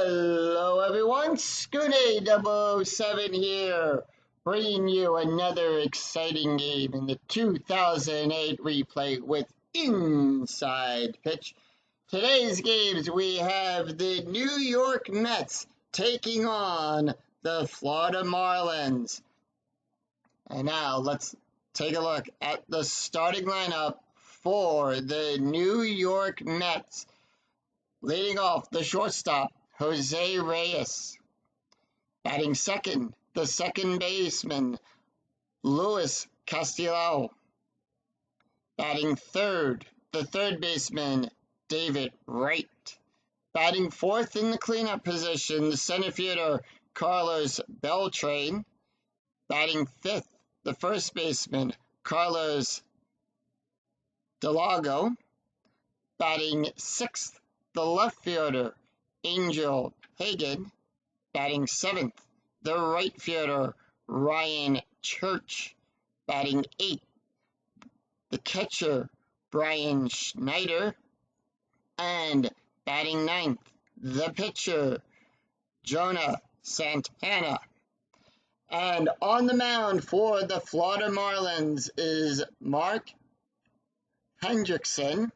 Hello everyone, Scooney 007 here, bringing you another exciting game in the 2008 replay with Inside Pitch. Today's games we have the New York Mets taking on the Florida Marlins. And now let's take a look at the starting lineup for the New York Mets. Leading off, the shortstop, Jose Reyes. Batting second, the second baseman, Luis Castillo. Batting third, the third baseman, David Wright. Batting fourth in the cleanup position, the center fielder, Carlos Beltran. Batting fifth, the first baseman, Carlos Delago. Batting sixth, the left fielder, Angel Hagan. Batting seventh, the right fielder, Ryan Church. Batting eighth, the catcher, Brian Schneider. And batting ninth, the pitcher, Jonah Santana. And on the mound for the Florida Marlins is Mark Hendrickson.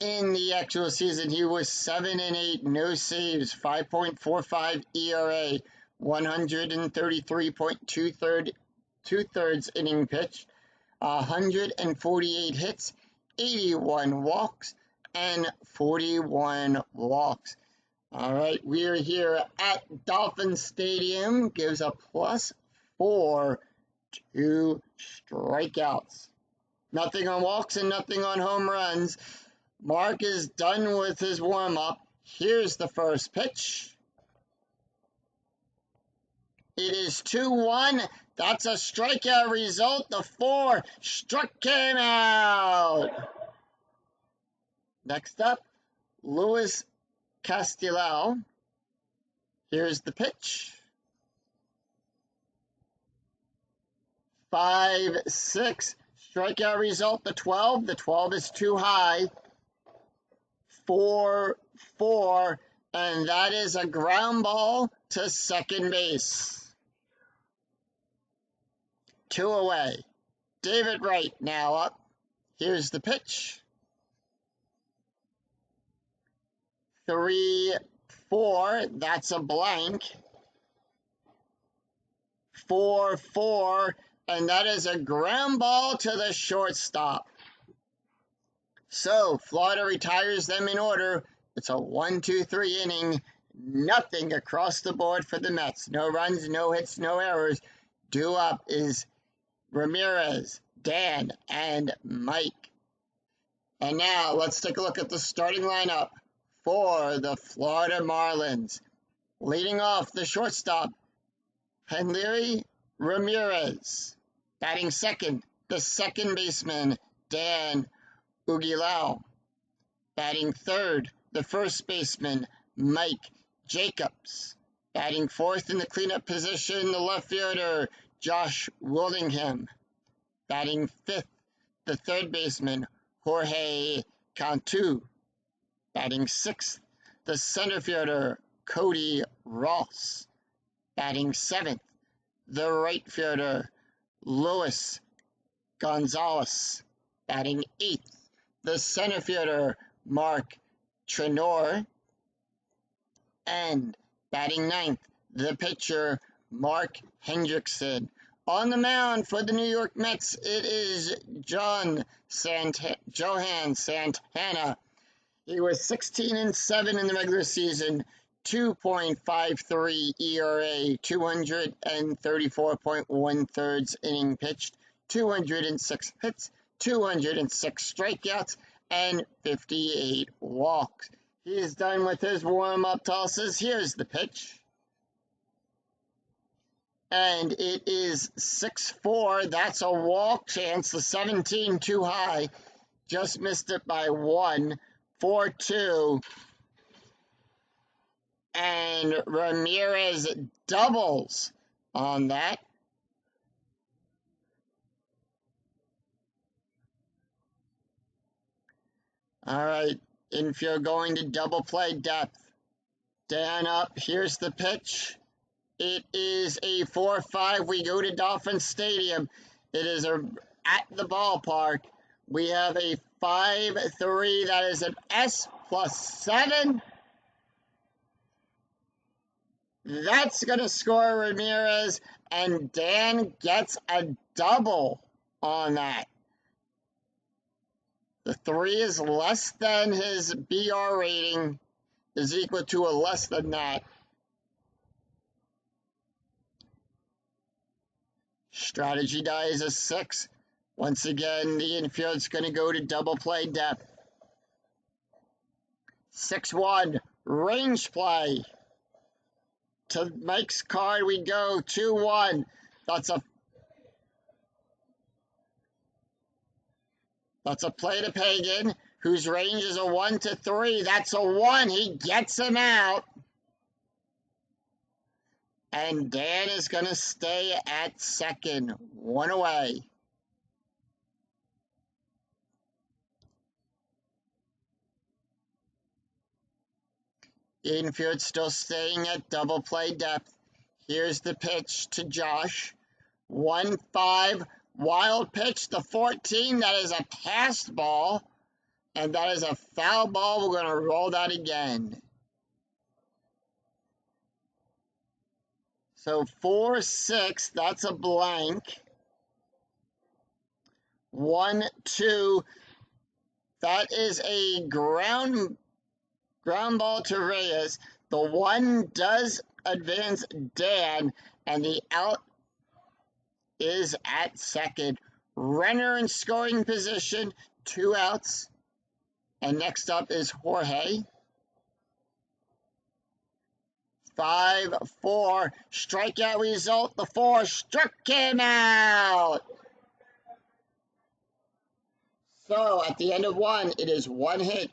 In the actual season, he was 7-8, no saves, 5.45 ERA, 133.2 inning pitch, 148 hits, 81 walks, and 41 walks. All right, we are here at Dolphin Stadium. Gives a +4, 2 strikeouts. Nothing on walks and nothing on home runs. Mark is done with his warm-up. Here's the first pitch. It is 2-1. That's a strikeout result. The 4 struck him out. Next up, Luis Castillo. Here's the pitch. 5-6. Strikeout result, the 12. The 12 is too high. 4-4, and that is a ground ball to second base. 2 away. David Wright now up. Here's the pitch. 3-4, that's a blank. 4-4, and that is a ground ball to the shortstop. So, Florida retires them in order. It's a 1-2-3 inning. Nothing across the board for the Mets. No runs, no hits, no errors. Due up is Ramirez, Dan, and Mike. And now, let's take a look at the starting lineup for the Florida Marlins. Leading off, the shortstop, Henry Ramirez. Batting second, the second baseman, Dan Ugilau. Batting third, the first baseman, Mike Jacobs. Batting fourth in the cleanup position, the left fielder, Josh Willingham. Batting fifth, the third baseman, Jorge Cantu. Batting sixth, the center fielder, Cody Ross. Batting seventh, the right fielder, Luis Gonzalez. Batting eighth, the center fielder, Mark Trenor. And batting ninth, the pitcher, Mark Hendrickson. On the mound for the New York Mets, it is Johan Santana. He was 16-7 in the regular season, 2.53 ERA, 234.1 inning pitched, 206 hits, 206 strikeouts, and 58 walks. He is done with his warm-up tosses. Here's the pitch. And it is 6-4. That's a walk chance. The 17 too high. Just missed it by 1. 4-2. And Ramirez doubles on that. All right, infield going to double play depth. Dan up. Here's the pitch. It is a 4-5. We go to Dolphin Stadium. It is at the ballpark. We have a 5-3. That is an S +7. That's going to score Ramirez, and Dan gets a double on that. The 3 is less than his BR rating, is equal to a less than that. Strategy die is a 6. Once again, the infield's going to go to double play depth. 6-1, range play. To Mike's card we go, 2-1. That's a play to Pagan, whose range is a 1-3. That's a 1. He gets him out. And Dan is going to stay at second. 1 away. Infield still staying at double play depth. Here's the pitch to Josh. 1-5. Wild pitch to 14. That is a passed ball. And that is a foul ball. We're going to roll that again. So 4-6. That's a blank. 1-2. That is a ground ball to Reyes. The 1 does advance Dan, and the out is at second. Renner in scoring position, 2 outs. And next up is Jorge. 5-4. Strikeout result. The 4 struck him out. So at the end of 1, it is 1 hit,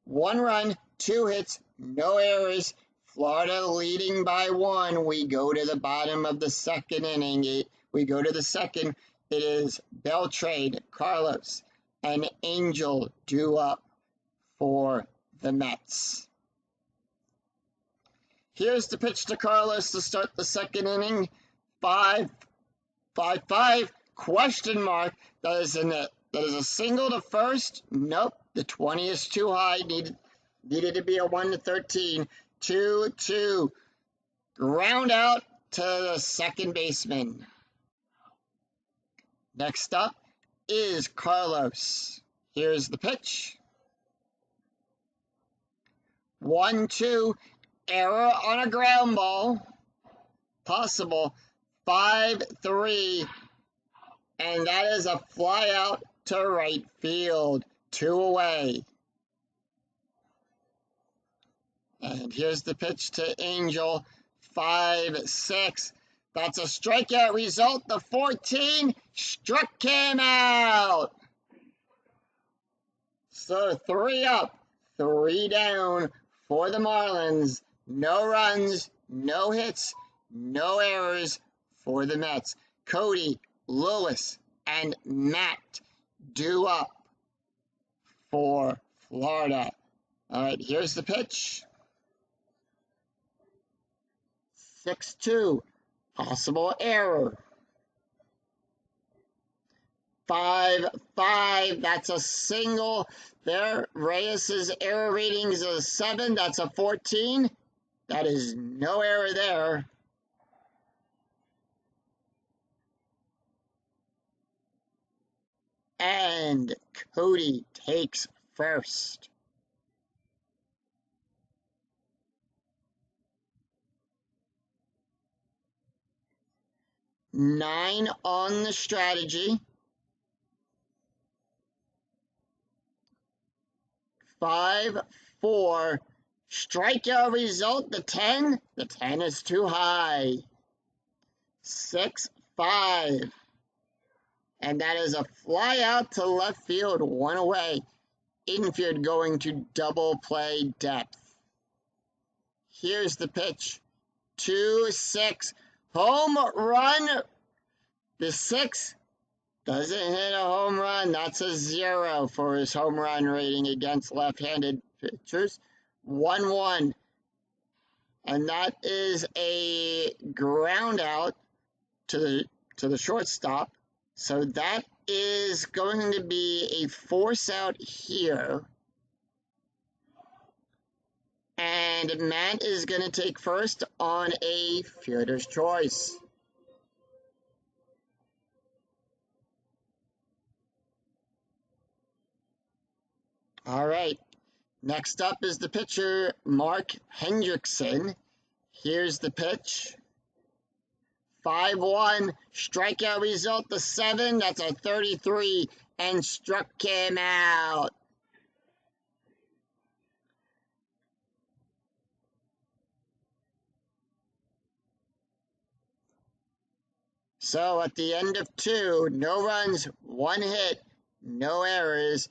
1 run, 2 hits, no errors. Florida leading by 1. We go to the bottom of the second inning. We go to the second. It is Beltrade, Carlos, and Angel due up for the Mets. Here's the pitch to Carlos to start the second inning. 5-5, question mark. That is a single to first. Nope, the 20 is too high. Needed to be a 1-13. 2-2. Ground out to the second baseman. Next up is Carlos. Here's the pitch. 1-2. Error on a ground ball. Possible. 5-3. And that is a fly out to right field. 2 away. And here's the pitch to Angel. 5-6. That's a strikeout result. The 14 struck him out. So 3 up, 3 down for the Marlins. No runs, no hits, no errors for the Mets. Cody, Lewis, and Matt due up for Florida. All right, here's the pitch. 6-2, possible error. 5-5, that's a single. There, Reyes' error rating is a 7, that's a 14. That is no error there. And Cody takes first. Nine on the strategy. 5-4. Strikeout result, the 10. The 10 is too high. 6-5. And that is a fly out to left field, 1 away. Infield going to double play depth. Here's the pitch. 2-6. Home run. The 6 doesn't hit a home run. That's a 0 for his home run rating against left-handed pitchers. 1-1. and that is a ground out to the shortstop. So that is going to be a force out here. And Matt is going to take first on a fielder's choice. All right. Next up is the pitcher, Mark Hendrickson. Here's the pitch. 5-1, strikeout result, the 7, that's a 33, and struck him out. So at the end of 2, no runs, 1 hit, no errors,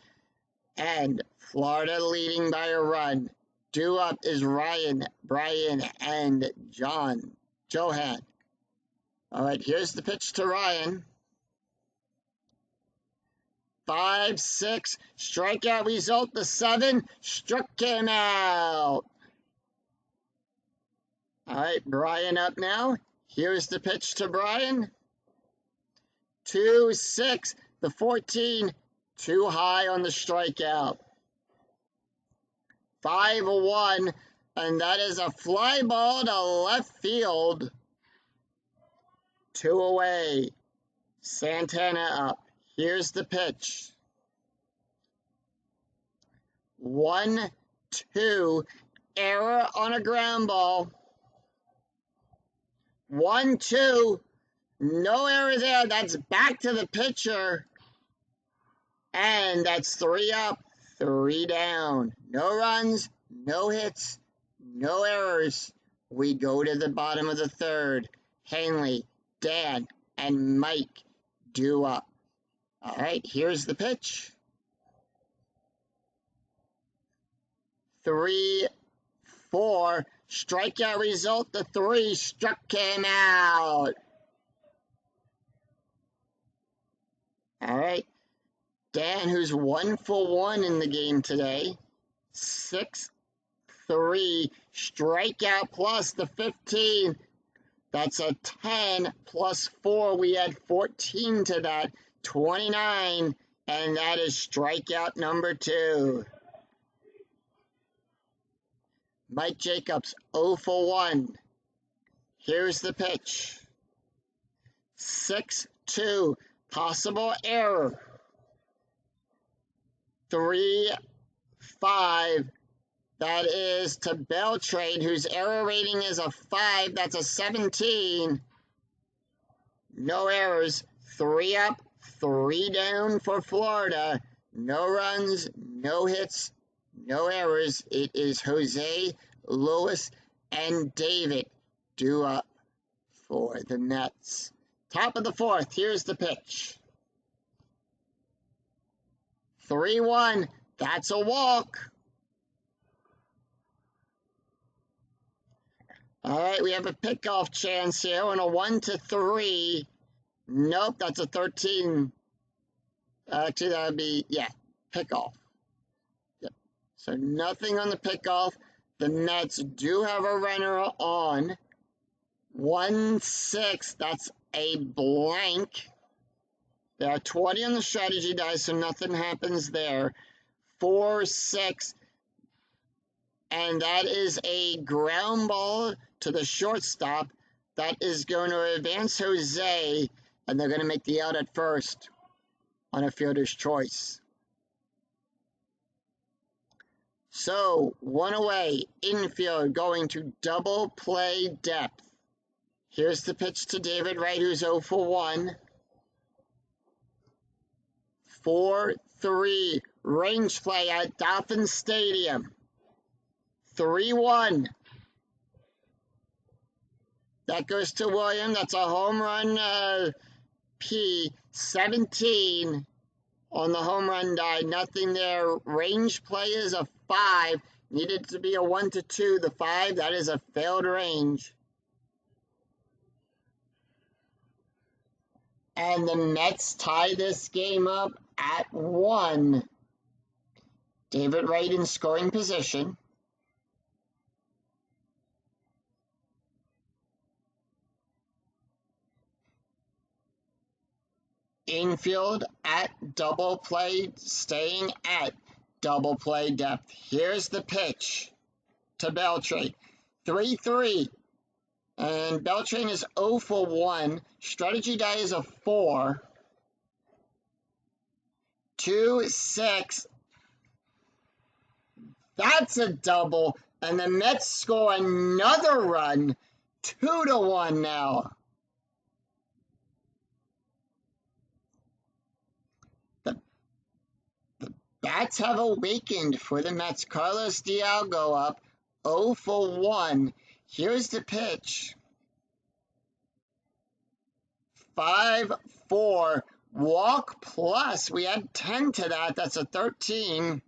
and Florida leading by a run. Due up is Ryan, Brian, and Johan. All right, here's the pitch to Ryan. 5-6, strikeout result, the 7, struck him out. All right, Brian up now. Here's the pitch to Brian. 2-6, the 14, too high on the strikeout. 5-1, and that is a fly ball to left field. 2 away. Santana up. Here's the pitch. 1-2, error on a ground ball. 1-2, no error there. That's back to the pitcher. And that's 3 up, 3 down. No runs, no hits, no errors. We go to the bottom of the 3rd. Hanley, Dan, and Mike due up. All right, here's the pitch. 3-4, strikeout result, the 3, struck him out. All right, Dan, who's 1 for 1 in the game today, 6-3, strikeout plus the 15. That's a 10 plus 4. We had 14 to that, 29, and that is strikeout number 2. Mike Jacobs, 0 for 1. Here's the pitch. 6-2, possible error. 3-5, that is to Beltrade, whose error rating is a 5. That's a 17. No errors. 3 up, 3 down for Florida. No runs, no hits, no errors. It is Jose, Lewis, and David due up for the Mets. Top of the 4th, here's the pitch. 3-1, that's a walk. All right, we have a pickoff chance here on a 1-3. Nope, that's a 13. Actually, that would be, pickoff. Yep. So nothing on the pickoff. The Mets do have a runner on. 1-6, that's a blank. There are 20 on the strategy dice, so nothing happens there. 4-6, and that is a ground ball to the shortstop. That is going to advance Jose, and they're going to make the out at first on a fielder's choice. So, 1 away, infield going to double play depth. Here's the pitch to David Wright, who's 0 for 1. 4-3, range play at Dolphin Stadium. 3-1. That goes to William. That's a home run. P17 on the home run die. Nothing there. Range play is a 5. Needed to be a 1-2. The 5, that is a failed range. And the Mets tie this game up at 1. David Wright in scoring position. Infield at double play, staying at double play depth. Here's the pitch to Beltran. 3-3. And Beltran is 0 for 1. Strategy die is a 4. 2-6. That's a double. And the Mets score another run. 2-1 now. The bats have awakened for the Mets. Carlos Dialgo up 0 for 1. Here's the pitch. 5-4. Walk plus. We add 10 to that. That's a 13.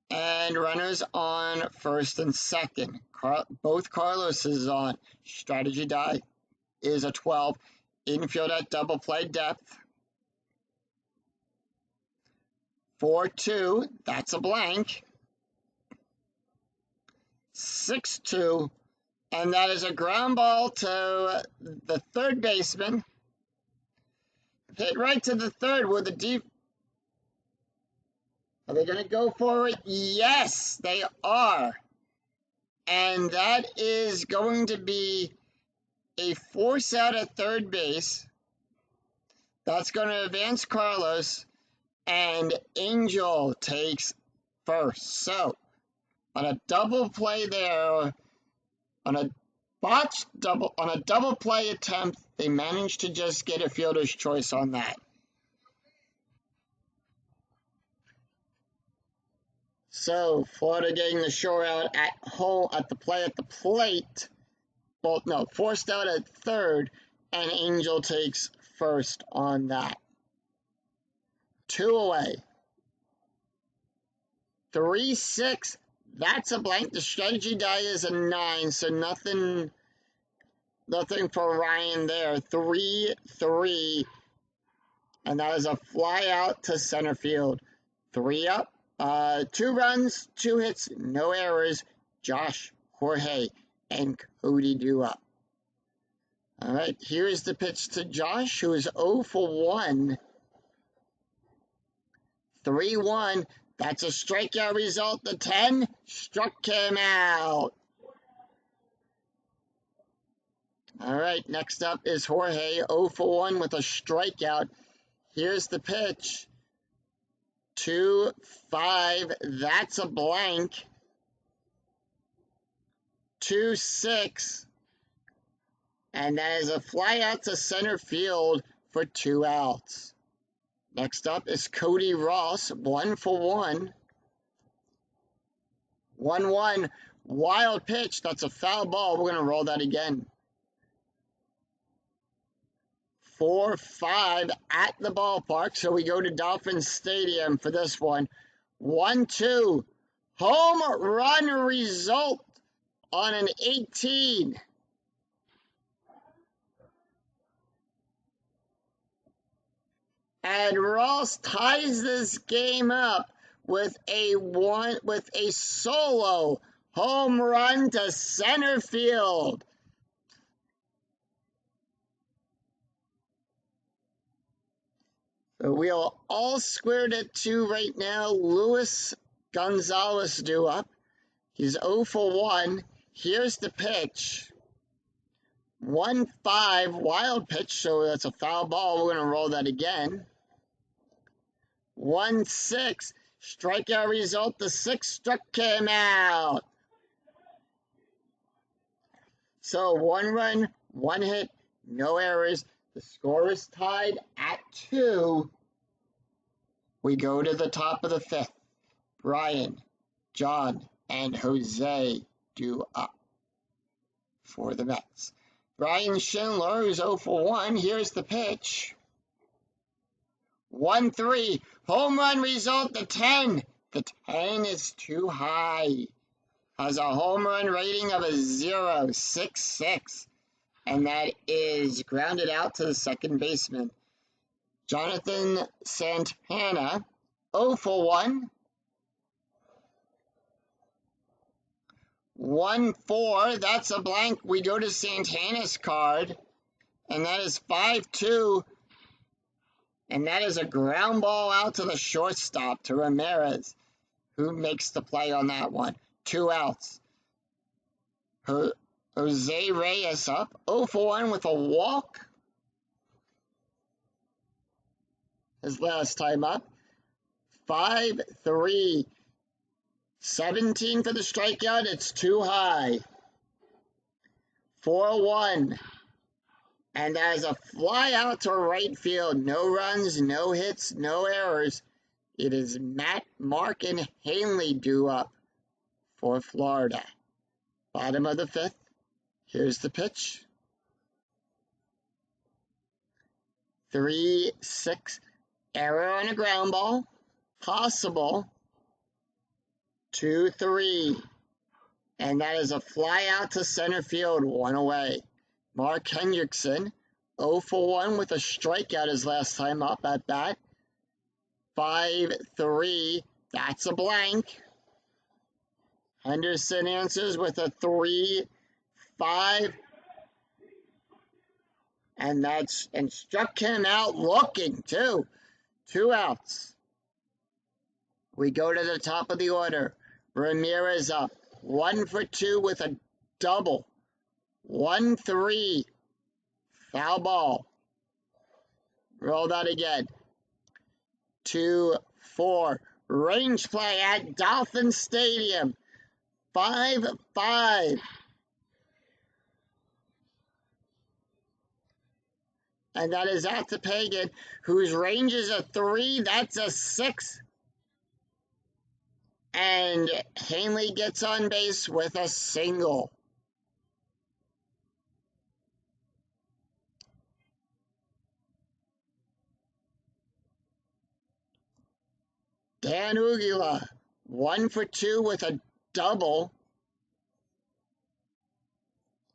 And runners on first and second. Both Carlos is on. Strategy die is a 12. Infield at double play depth. 4-2. That's a blank. 6-2. And that is a ground ball to the third baseman. Hit right to the third with a deep. Are they going to go for it? Yes, they are. And that is going to be a force out at third base. That's going to advance Carlos. And Angel takes first. So, on a double play there, on a double play attempt, they managed to just get a fielder's choice on that. So, Florida getting the shore out at home at the plate. Well, no, forced out at third, and Angel takes first on that. 2 away. 3-6. That's a blank. The strategy die is a 9, so nothing for Ryan there. 3-3. And that is a fly out to center field. 3 up. 2 runs, 2 hits, no errors. Josh, Jorge, and Cody do up. All right, here's the pitch to Josh, who is 0 for 1. 3-1. That's a strikeout result. The 10 struck him out. All right, next up is Jorge, 0 for 1 with a strikeout. Here's the pitch. 2-5. That's a blank. 2-6. And that is a fly out to center field for 2 outs. Next up is Cody Ross, 1 for 1. 1-1. Wild pitch. That's a foul ball. We're going to roll that again. 4-5 at the ballpark. So we go to Dolphins Stadium for this one. 1-2. Home run result on an 18. And Ross ties this game up with a solo home run to center field. So we are all squared at 2 right now. Luis Gonzalez due up. He's 0 for 1. Here's the pitch. 1-5 wild pitch, so that's a foul ball. We're going to roll that again. 1-6 strikeout result. The 6 struck him out. So 1 run, 1 hit, no errors. The score is tied at 2. We go to the top of the 5th. Brian, John, and Jose do up for the Mets. Brian Schindler, who's 0 for 1. Here's the pitch. 1-3. Home run result, the 10. The 10 is too high. Has a home run rating of a 0.66. And that is grounded out to the second baseman. Jonathan Santana, 0 for 1. 1-4, that's a blank. We go to Santana's card. and that is 5-2. And that is a ground ball out to the shortstop, to Ramirez, who makes the play on that one. 2 outs. Jose Reyes up, 0 for 1 with a walk. His last time up. 5-3. 17 for the strikeout. It's too high. 4-1. And that is a fly out to right field. No runs, no hits, no errors. It is Matt, Mark, and Hanley due up for Florida. Bottom of the 5th. Here's the pitch. 3-6. Error on a ground ball. Possible. 2-3. And that is a fly out to center field. 1 away. Mark Hendrickson, 0 for 1 with a strikeout his last time up at bat. 5-3. That's a blank. Henderson answers with a 3-5. And struck him out looking, too. 2 outs. We go to the top of the order. Ramirez up. 1 for 2 with a double. 1-3. Foul ball. Roll that again. 2-4. Range play at Dolphin Stadium. 5-5. And that is at the Pagan, whose range is a 3. That's a 6. And Hanley gets on base with a single. Dan Uggla, 1 for 2 with a double.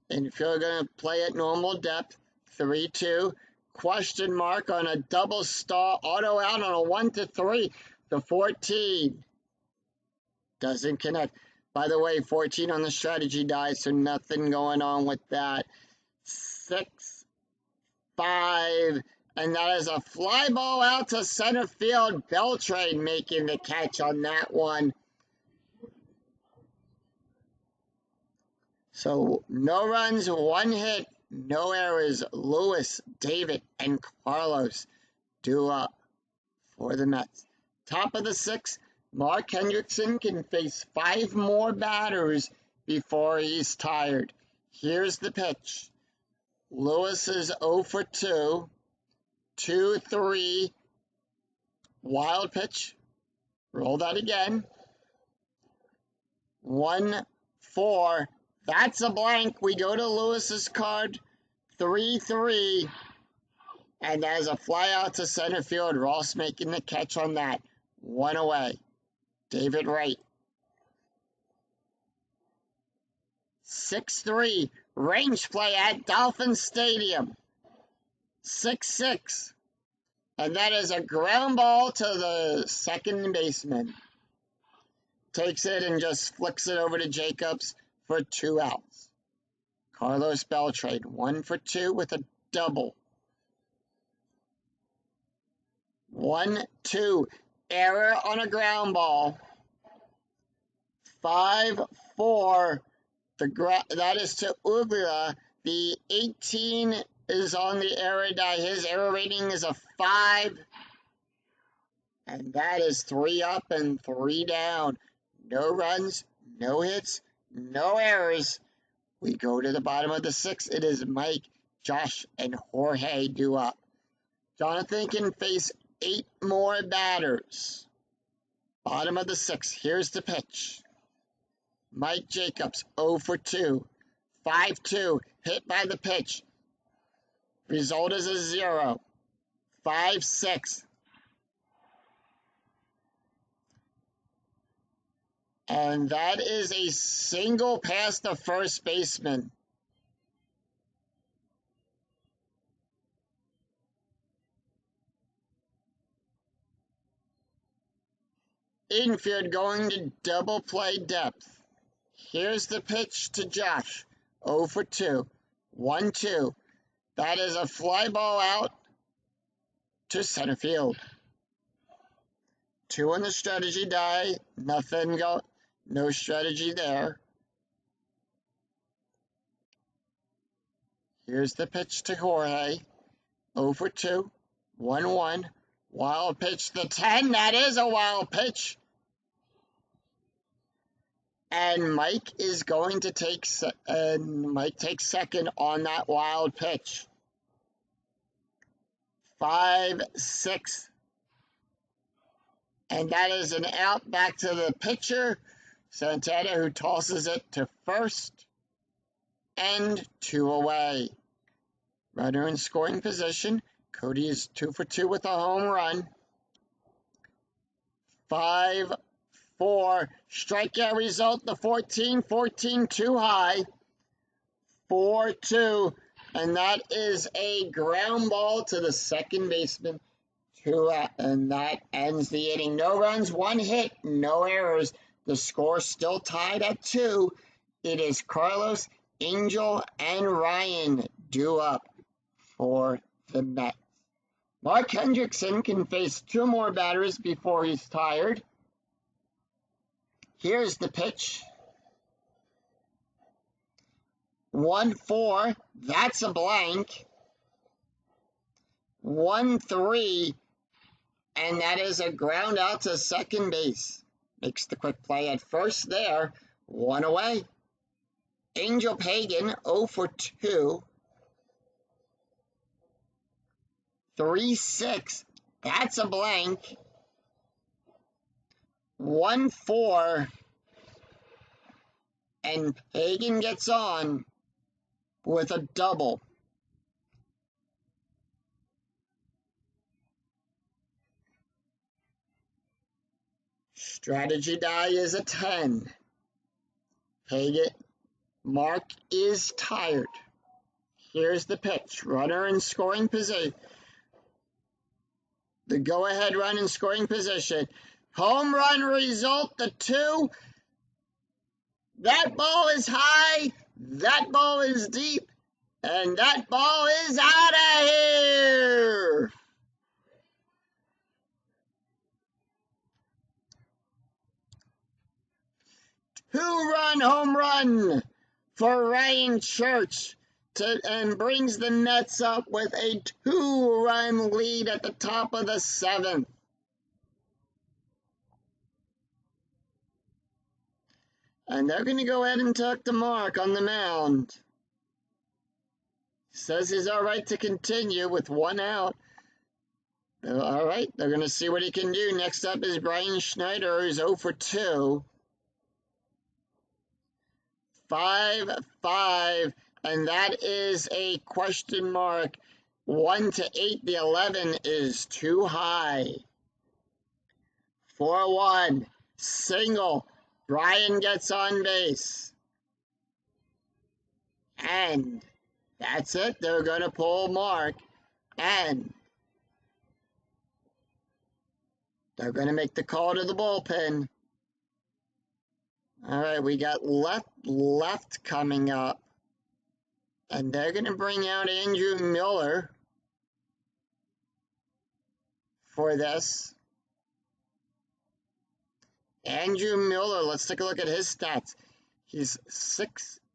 And if you're going to play at normal depth, 3-2. Question mark on a double star auto out on a 1-3. The 14 doesn't connect. By the way, 14 on the strategy die, so nothing going on with that. 6-5. And that is a fly ball out to center field. Beltran making the catch on that one. So no runs, 1 hit, no errors. Lewis, David, and Carlos due up for the Mets. Top of the 6th, Mark Hendrickson can face 5 more batters before he's tired. Here's the pitch. Lewis is 0 for 2. 2-3. Wild pitch. Roll that again. 1-4. That's a blank. We go to Lewis's card. 3-3. And that is a fly out to center field. Ross making the catch on that. 1 away. David Wright. 6-3. Range play at Dolphin Stadium. 6-6. And that is a ground ball to the second baseman. Takes it and just flicks it over to Jacobs for 2 outs. Carlos Beltran, 1 for 2 with a double. 1-2. Error on a ground ball. 5-4. That is to Uggla. The 18 is on the error die. His error rating is a 5. And that is 3 up and 3 down. No runs, no hits, no errors. We go to the bottom of the 6th. It is Mike, Josh, and Jorge due up. Jonathan can face 8 more batters. Bottom of the 6th. Here's the pitch. Mike Jacobs, 0 for 2. 5-2. Hit by the pitch. Result is a 0. 5-6. And that is a single past the first baseman. Infield going to double play depth. Here's the pitch to Josh. 0 for 2. 1-2. That is a fly ball out to center field. 2 on the strategy die. Nothing go. No strategy there. Here's the pitch to Jorge. 0 for 2. 1-1. Wild pitch to 10. That is a wild pitch. And Mike is going to take second on that wild pitch. 5-6. And that is an out back to the pitcher, Santana, who tosses it to first. And 2 away. Runner in scoring position. Cody is 2 for 2 with a home run. 5-4. Strikeout result, the 14 too high. 4-2. And that is a ground ball to the second baseman. And that ends the inning. No runs, 1 hit, no errors. The score still tied at 2. It is Carlos, Angel, and Ryan due up for the Mets. Mark Hendrickson can face 2 more batters before he's tired. Here's the pitch. 1-4. That's a blank. 1-3. And that is a ground out to second base. Makes the quick play at first there. 1 away. Angel Pagan, 0 for 2. 3-6. That's a blank. 1-4. And Pagan gets on with a double. Strategy die is a 10. Pagan. Mark is tired. Here's the pitch. Runner in scoring position. The go-ahead run in scoring position. Home run result, the 2. That ball is high. That ball is deep. And that ball is out of here. Two-run home run for Ryan Church and brings the Mets up with a 2-run lead at the top of the 7th. And they're going to go ahead and talk to Mark on the mound. Says he's all right to continue with 1 out. All right, they're going to see what he can do. Next up is Brian Schneider, who's 0 for 2. 5-5, and that is a question mark. 1-8, the 11 is too high. 4-1, single. Brian gets on base. And that's it. They're going to pull Mark. And they're going to make the call to the bullpen. All right, we got left coming up. And they're going to bring out Andrew Miller for this. Andrew Miller, let's take a look at his stats. He's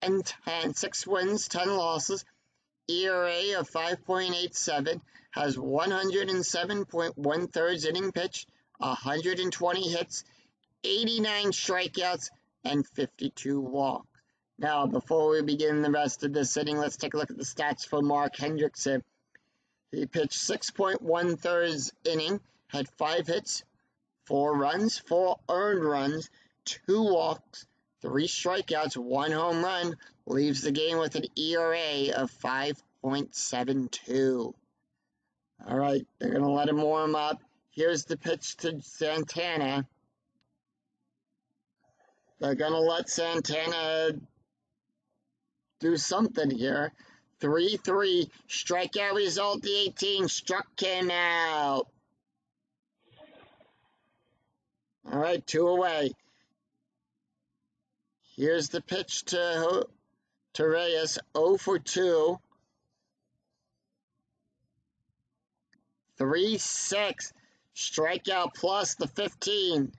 6-10, 6 wins, 10 losses, ERA of 5.87, has 107.1 inning pitch, 120 hits, 89 strikeouts, and 52 walks. Now, before we begin the rest of this inning, let's take a look at the stats for Mark Hendrickson. He pitched 6.13 inning, had 5 hits, 4 runs, 4 earned runs, 2 walks, 3 strikeouts, 1 home run, leaves the game with an ERA of 5.72. All right, they're going to let him warm up. Here's the pitch to Santana. They're going to let Santana do something here. 3-3, strikeout result, the 18, struck him out. All right, 2 away. Here's the pitch to Reyes, 0 for 2. 3-6. Strikeout plus the 15.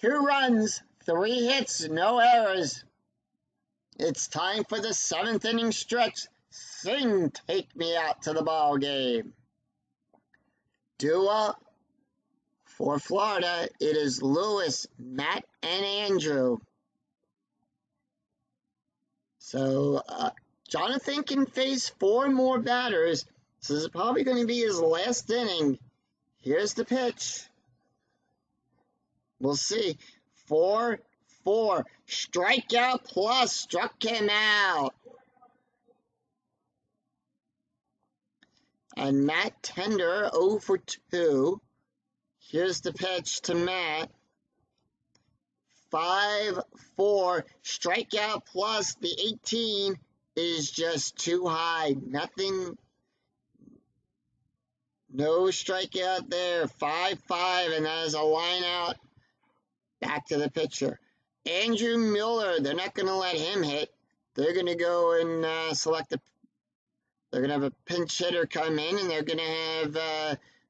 Two runs, 3 hits, no errors. It's time for the 7th inning stretch. Sing, take me out to the ball game. Dua for Florida. It is Lewis, Matt, and Andrew. So Jonathan can face 4 more batters. So this is probably going to be his last inning. Here's the pitch. We'll see. 4-4. Strikeout plus. Struck him out. And Matt Tender, 0 for 2. Here's the pitch to Matt. 5-4. Strikeout plus the 18 is just too high. Nothing. No strikeout there. 5-5, and that is a line out. Back to the pitcher. Andrew Miller, they're not going to let him hit. They're going to go and select the. They're going to have a pinch hitter come in, and they're going to have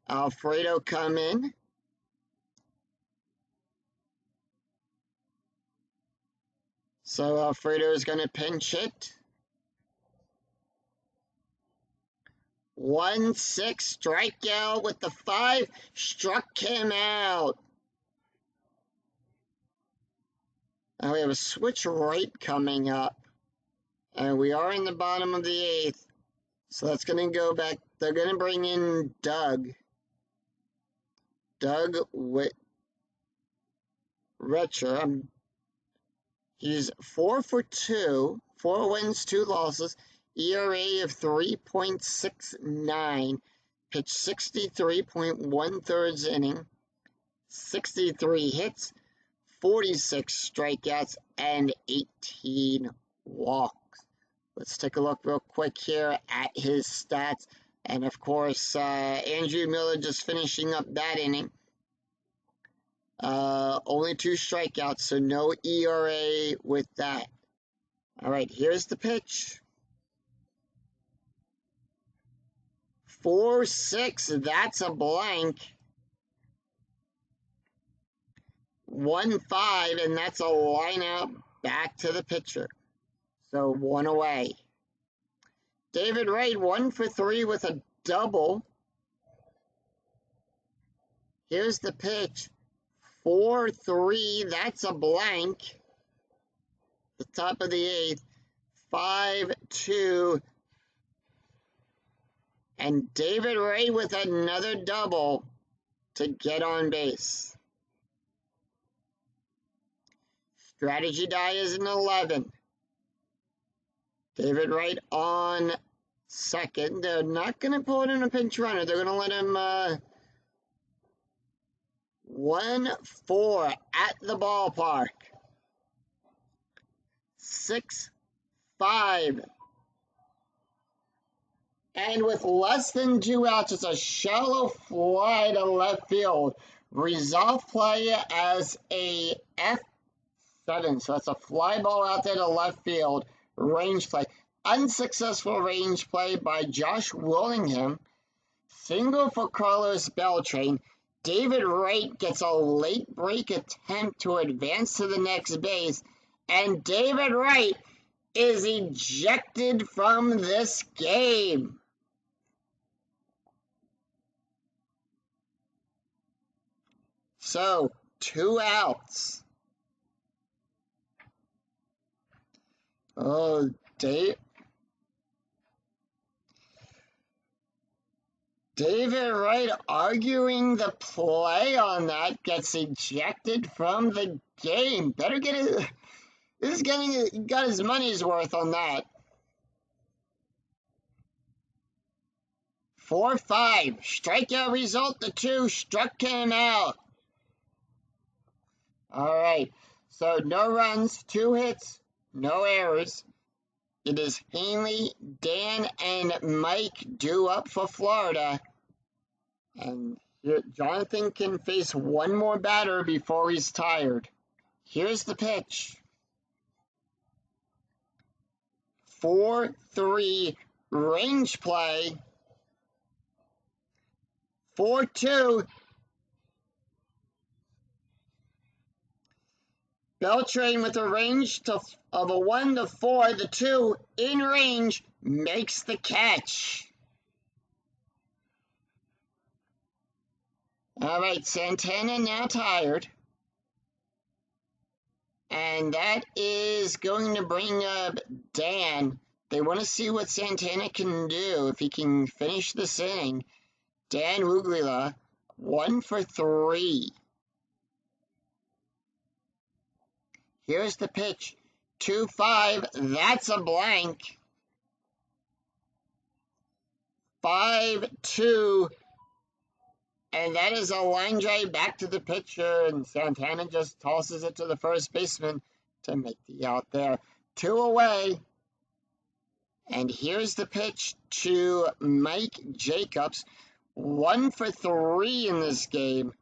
Alfredo come in. So Alfredo is going to pinch hit. 1-6 strikeout with the 5. Struck him out. And we have a switch right coming up. And we are in the bottom of the 8th. So that's going to go back. They're going to bring in Doug. Doug Retcher. He's 4 for 2. 4 wins, 2 losses. ERA of 3.69. Pitched 63.1 inning. 63 hits. 46 strikeouts, and 18 walks. Let's take a look real quick here at his stats. And, of course, Andrew Miller just finishing up that inning. Only 2 strikeouts, so no ERA with that. All right, here's the pitch. 4-6, that's a blank. 1-5, and that's a line out back to the pitcher. So 1 away. David Wright, 1 for 3 with a double. Here's the pitch. 4-3, that's a blank. The top of the 8th. 5-2. And David Wright with another double to get on base. Strategy die is an 11. David Wright on second. They're not going to pull it in a pinch runner. They're going to let him 1-4 at the ballpark. 6-5. And with less than 2 outs, it's a shallow fly to left field. Resolve play as a F7. So it's a fly ball out there to left field. Range play. Unsuccessful range play by Josh Willingham. Single for Carlos Beltran. David Wright gets a late break attempt to advance to the next base. And David Wright is ejected from this game. So, 2 outs. Oh, David Wright arguing the play on that gets ejected from the game. Better get it. This is getting got his money's worth on that. 4-5 strikeout result. The 2 struck him out. All right. So no runs, 2 hits. No errors. It is Hanley, Dan, and Mike due up for Florida. And Here, Jonathan can face one more batter before he's tired. Here's the pitch. 4-3 range play. 4-2. Beltran with a range of a 1-4. The 2 in range makes the catch. All right, Santana now tired. And that is going to bring up Dan. They want to see what Santana can do if he can finish this inning. Dan Uglila, 1 for 3. Here's the pitch. 2-5. That's a blank. 5-2. And that is a line drive back to the pitcher, and Santana just tosses it to the first baseman to make the out there. 2 away. And here's the pitch to Mike Jacobs. 1 for 3 in this game.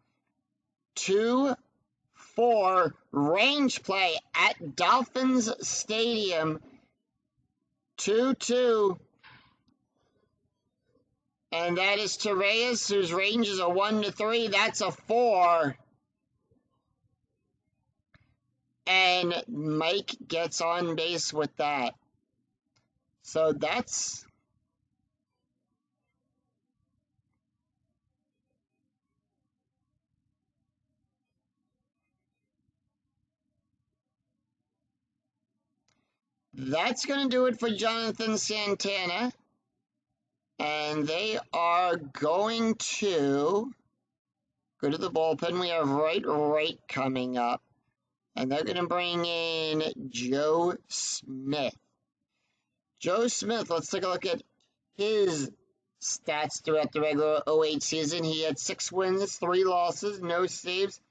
2-4 range play at Dolphins Stadium. 2-2. And that is to Reyes, whose range is a 1-3. That's a 4. And Mike gets on base with that. So that's going to do it for Jonathan Santana. And they are going to go to the bullpen. We have Wright coming up. And they're going to bring in Joe Smith. Joe Smith, let's take a look at his stats throughout the regular 08 season. He had 6 wins, 3 losses, no saves,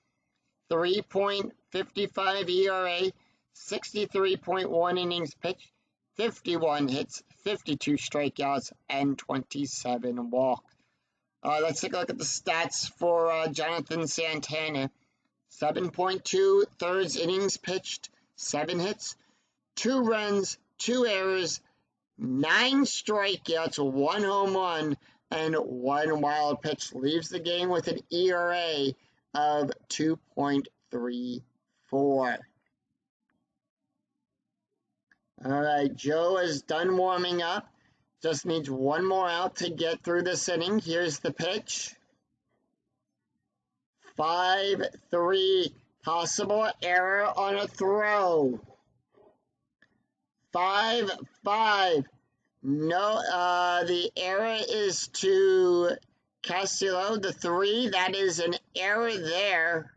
3.55 ERA, 63.1 innings pitched, 51 hits, 52 strikeouts, and 27 walks. Let's take a look at the stats for Jonathan Santana. 7.2 thirds innings pitched, 7 hits, 2 runs, 2 errors, 9 strikeouts, 1 home run, and 1 wild pitch. Leaves the game with an ERA of 2.34. All right, Joe is done warming up. Just needs 1 more out to get through this inning. Here's the pitch. 5-3. Possible error on a throw. 5-5. No, the error is to Castillo. The 3, that is an error there.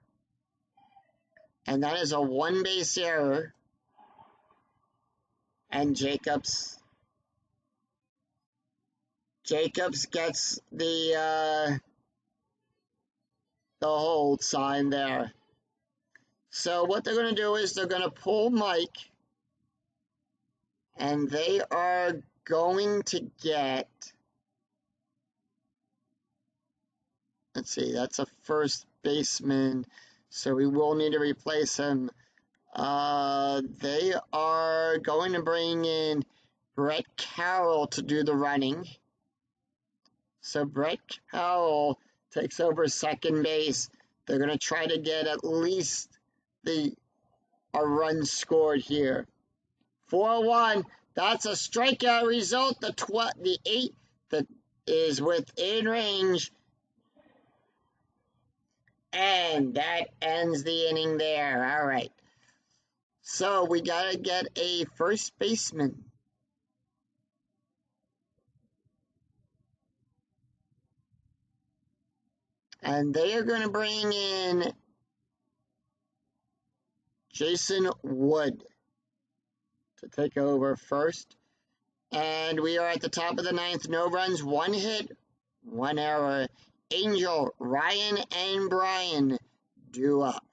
And that is a 1-base error. And Jacobs gets the hold sign there. So what they're going to do is they're going to pull Mike, and they are going to get, let's see, that's a first baseman, so we will need to replace him. They are going to bring in Brett Carroll to do the running. So Brett Carroll takes over second base. They're going to try to get at least a run scored here. 4-1. That's a strikeout result. The 8 that is within range. And that ends the inning there. All right. So we got to get a first baseman. And they are going to bring in Jason Wood to take over first. And we are at the top of the 9th. No runs, 1 hit, 1 error. Angel, Ryan, and Brian due up.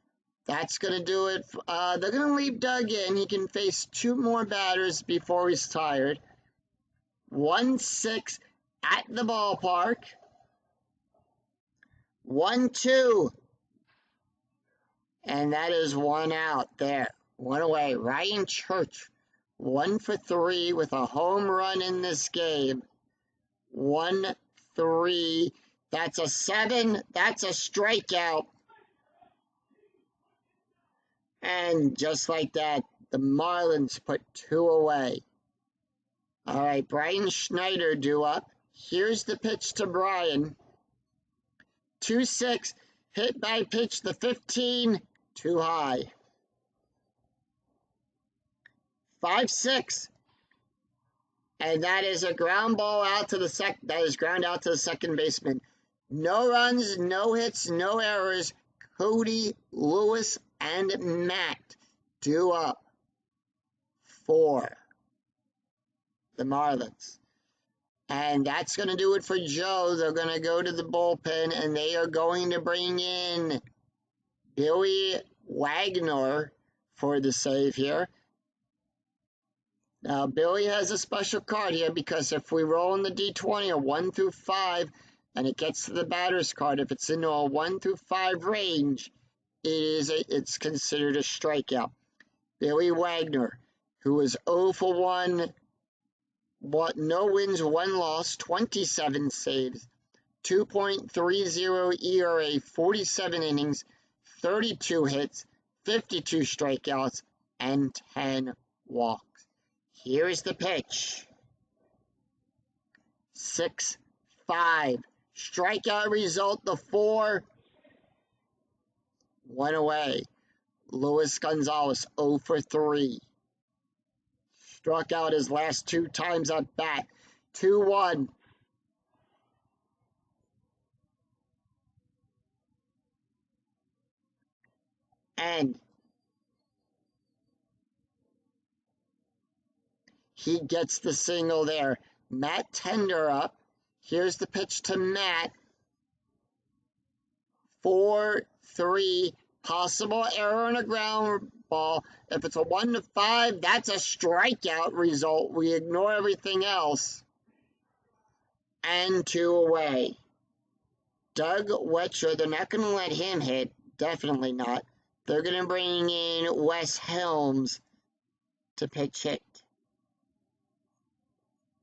That's going to do it. They're going to leave Doug in. He can face 2 more batters before he's tired. 1-6 at the ballpark. 1-2. And that is one out there. One away. Ryan Church, 1 for 3 with a home run in this game. 1-3. That's a 7. That's a strikeout. And just like that, the Marlins put 2 away. All right, Brian Schneider due up. Here's the pitch to Brian. 2-6. Hit by pitch the 15. Too high. 5-6. And that is a ground ball out to the that is ground out to the second baseman. No runs, no hits, no errors. Cody, Lewis, and Matt due up for the Marlins. And that's going to do it for Joe. They're going to go to the bullpen, and they are going to bring in Billy Wagner for the save here. Now, Billy has a special card here because if we roll in the D20 a 1 through 5 and it gets to the batter's card, if it's in a 1 through 5 range, it's considered a strikeout. Billy Wagner, who was 0 for 1, no wins, 1 loss, 27 saves, 2.30 ERA, 47 innings, 32 hits, 52 strikeouts, and 10 walks. Here's the pitch. 6-5. Strikeout result, the 4. 1 away. Luis Gonzalez, 0 for 3. Struck out his last 2 times at bat. 2-1. And he gets the single there. Matt Tender up. Here's the pitch to Matt. 4-3. Possible error on a ground ball. If it's a 1 to 5, that's a strikeout result. We ignore everything else. And 2 away. Doug Wetcher, they're not going to let him hit. Definitely not. They're going to bring in Wes Helms to pitch it.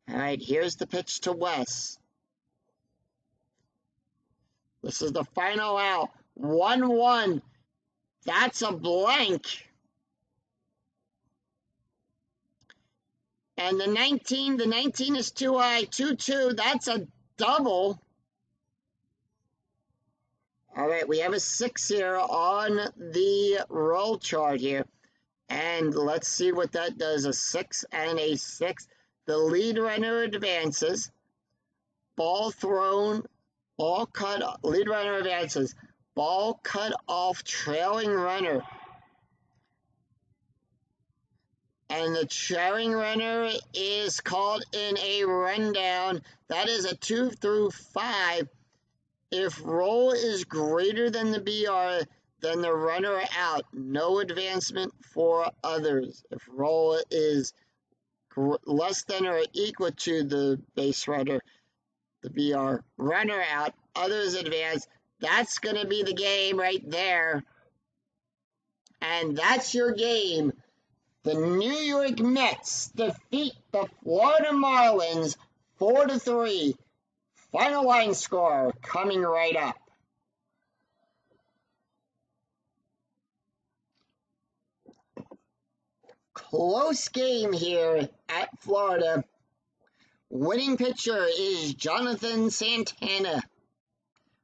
All right, here's the pitch to Wes. This is the final out. 1-1. That's a blank. And the 19 is too high. 2-2, that's a double. All right, we have a 6 here on the roll chart here. And let's see what that does. A 6 and a 6. The lead runner advances. Ball thrown. Ball cut. Lead runner advances. Ball cut off trailing runner. And the trailing runner is called in a rundown. That is a 2 through 5. If roll is greater than the BR, then the runner out. No advancement for others. If roll is less than or equal to the base runner, the BR, runner out, others advance. That's going to be the game right there. And that's your game. The New York Mets defeat the Florida Marlins 4-3. Final line score coming right up. Close game here at Florida. Winning pitcher is Jonathan Santana.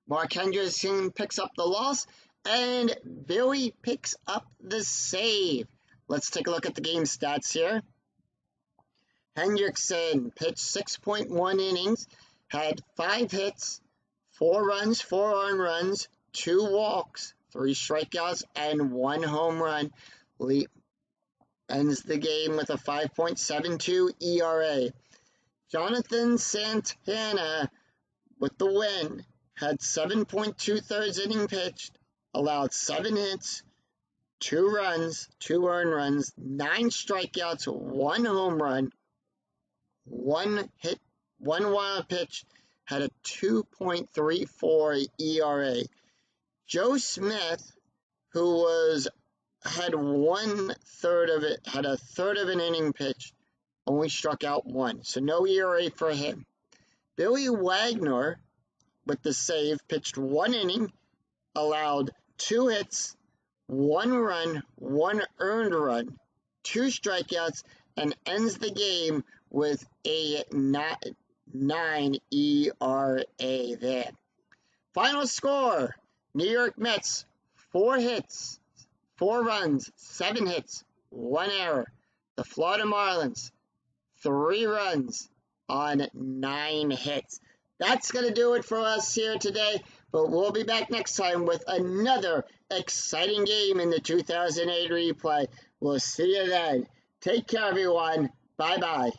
Mark Henderson picks up the loss, and Billy picks up the save. Let's take a look at the game stats here. Hendrickson pitched 6.1 innings, had 5 hits, 4 runs, 4 earned runs, 2 walks, 3 strikeouts, and 1 home run. Ends the game with a 5.72 ERA. Jonathan Santana, with the win, had 7.2 inning pitched, allowed 7 hits, 2 runs, 2 earned runs, 9 strikeouts, 1 home run, 1 hit, 1 wild pitch, had a 2.34 ERA. Joe Smith, who had a third of an inning pitched, only struck out one, so no ERA for him. Billy Wagner, with the save, pitched 1 inning, allowed 2 hits, 1 run, 1 earned run, 2 strikeouts, and ends the game with a 9 ERA there. Final score, New York Mets, 4 hits, 4 runs, 7 hits, 1 error. The Florida Marlins, 3 runs on 9 hits. That's going to do it for us here today, but we'll be back next time with another exciting game in the 2008 replay. We'll see you then. Take care, everyone. Bye-bye.